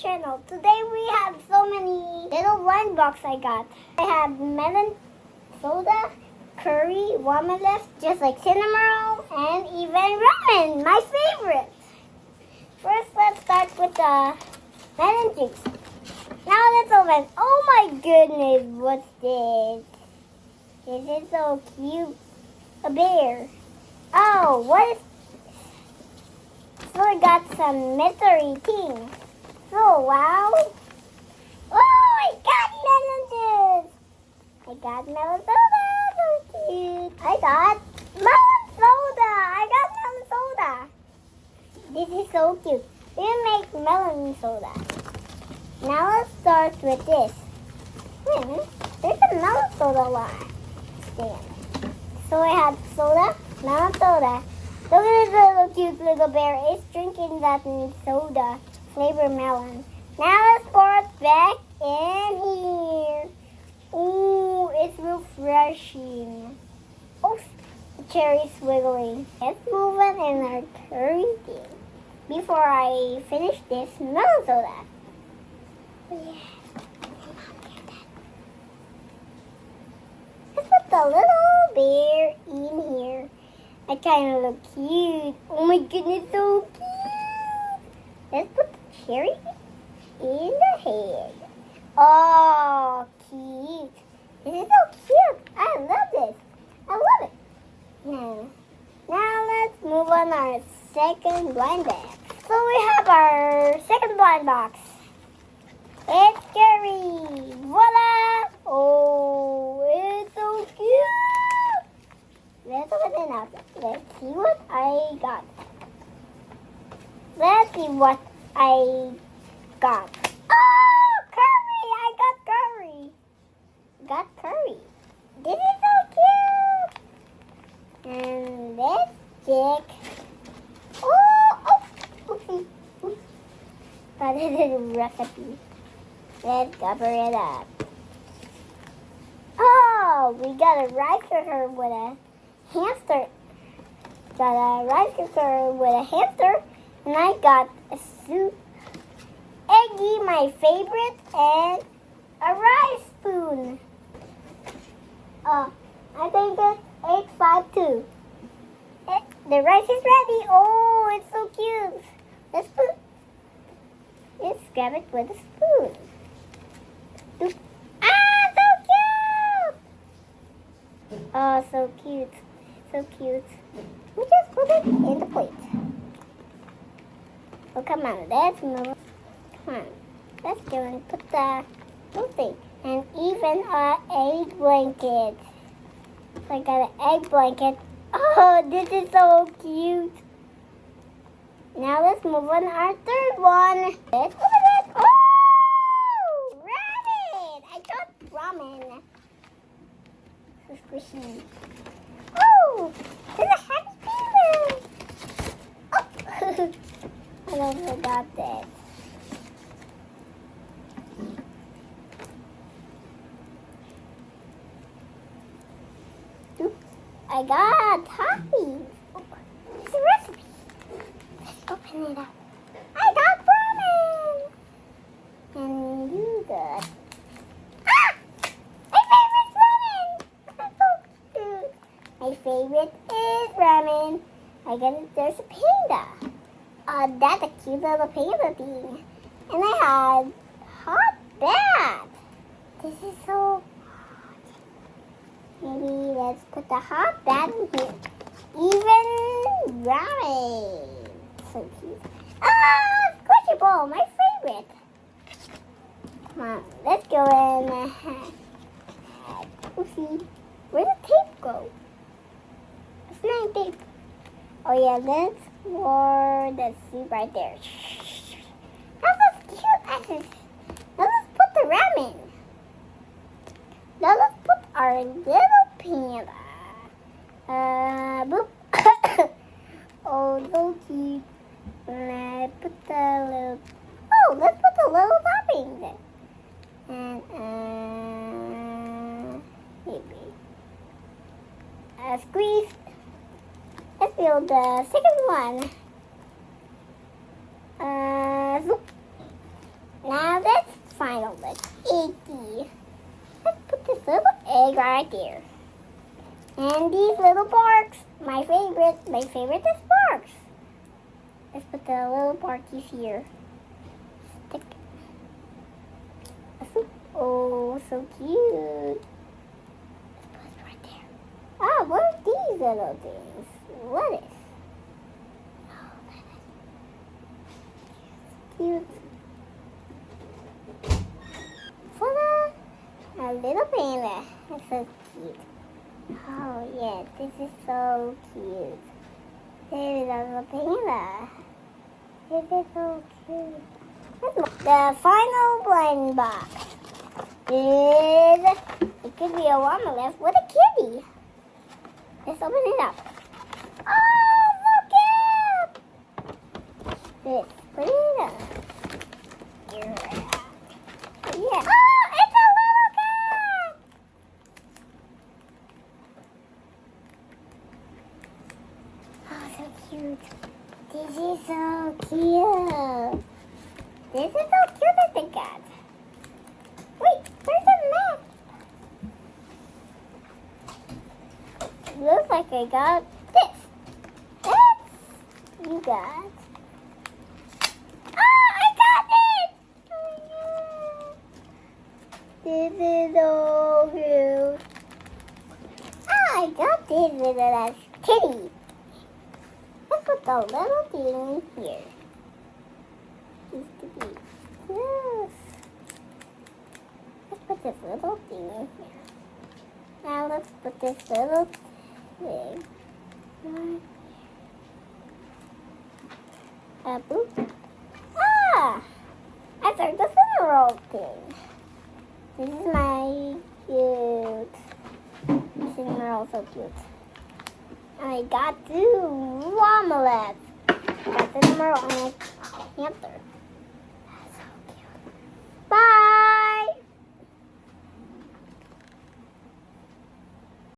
channel. Today we have so many little wine box I got. I have melon soda, curry, watermelon, just like cinnamon, and even ramen, my favorite. First, let's start with the melon juice. Now let's open. Oh my goodness, what's this? This is so cute. A bear. Oh, what is... So I got some mystery thing. So, wow. Oh, I got melon juice. I got melon soda. So cute. I got melon soda. I got melon soda. This is so cute. We make melon soda. Now let's start with this. Wait a minute. There's a melon soda line. Stand. So I have soda, melon soda. Look at this little cute little bear. It's drinking that soda, flavored melon. Now let's pour it back in here. Ooh, it's refreshing. Oh, the cherry's wiggling. Let's move it in our curry thing before I finish this melon soda. Yeah. Let's put the little bear in here. I kind of look cute. Oh my goodness, so cute. Let's put the cherry in the head. Oh, cute. This is so cute. I love this. I love it. Now let's move on our second blind box. So we have our second blind box. It's cherry. Voila. Oh, it's so cute. Let's open it up. Let's see what I got. Let's see what I got. Oh, curry! I got curry. Got curry. This is so cute. And let's check. Oh, oopsie. Oops. That is a recipe. Let's cover it up. Oh, we got a rice cooker with a hamster. Got a rice cooker with a hamster, and I got a soup, eggy, my favorite, and a rice spoon. I think it's 852. The rice is ready. Oh, it's so cute. Let's grab it with a spoon. Ah, so cute! Oh, so cute. So cute. We just put it in the plate. Oh, come on. Let's move. Come on. Let's go and put the little thing. And even an egg blanket. So I got an egg blanket. Oh, this is so cute. Now let's move on to our third one. Let's open it. Oh, ramen. I got ramen. So squishy. Oh, there's a happy penguin. Oh, I almost forgot that. Oops, I got toppings. Oh, it's a recipe. Let's open it up. I got ramen. And you got... My favorite is ramen. I got it. There's a panda. That's a cute little panda thing. And I had hot bath. This is so hot. Maybe let's put the hot bath in here. Even ramen. So cute. Squishy ball, my favorite. Come on, let's go in. Oopsie. Where'd the tape go? It's not tape. Oh yeah, let's pour the soup right there. That was cute. Now let's put the ramen. Now let's put our little panda. Boop. Oh, so cute. Let's put the little... Oh, let's put the little topping there. And, maybe. Squeeze. Let's build the second one. Zoop. right there. And these little barks, my favorite is barks. Let's put the little barkies here. Stick. Oh, so cute. Let's put it right there. Oh, what are these little things? What is? Oh, that is cute. A little panda. That's so cute. Oh, yeah, this is so cute. There is a little panda. This is so cute. The final blind box is, it could be a Womolith with a kitty. Let's open it up. Oh, so cute! Let's put it up. Yeah. Oh, it's a little cat! Oh, so cute. This is so cute. This is so cute as the cat. Wait, there's a map. Looks like I got this. This you got. This is so cute. I got this little kitty. Let's put the little thing here. Used to be close. Let's put this little thing in here. Now let's put this little thing right here. Boop. Ah! I took the cinnamon thing. This is my cute. This is also cute. I got two Womoliths. Got the number on a hamster.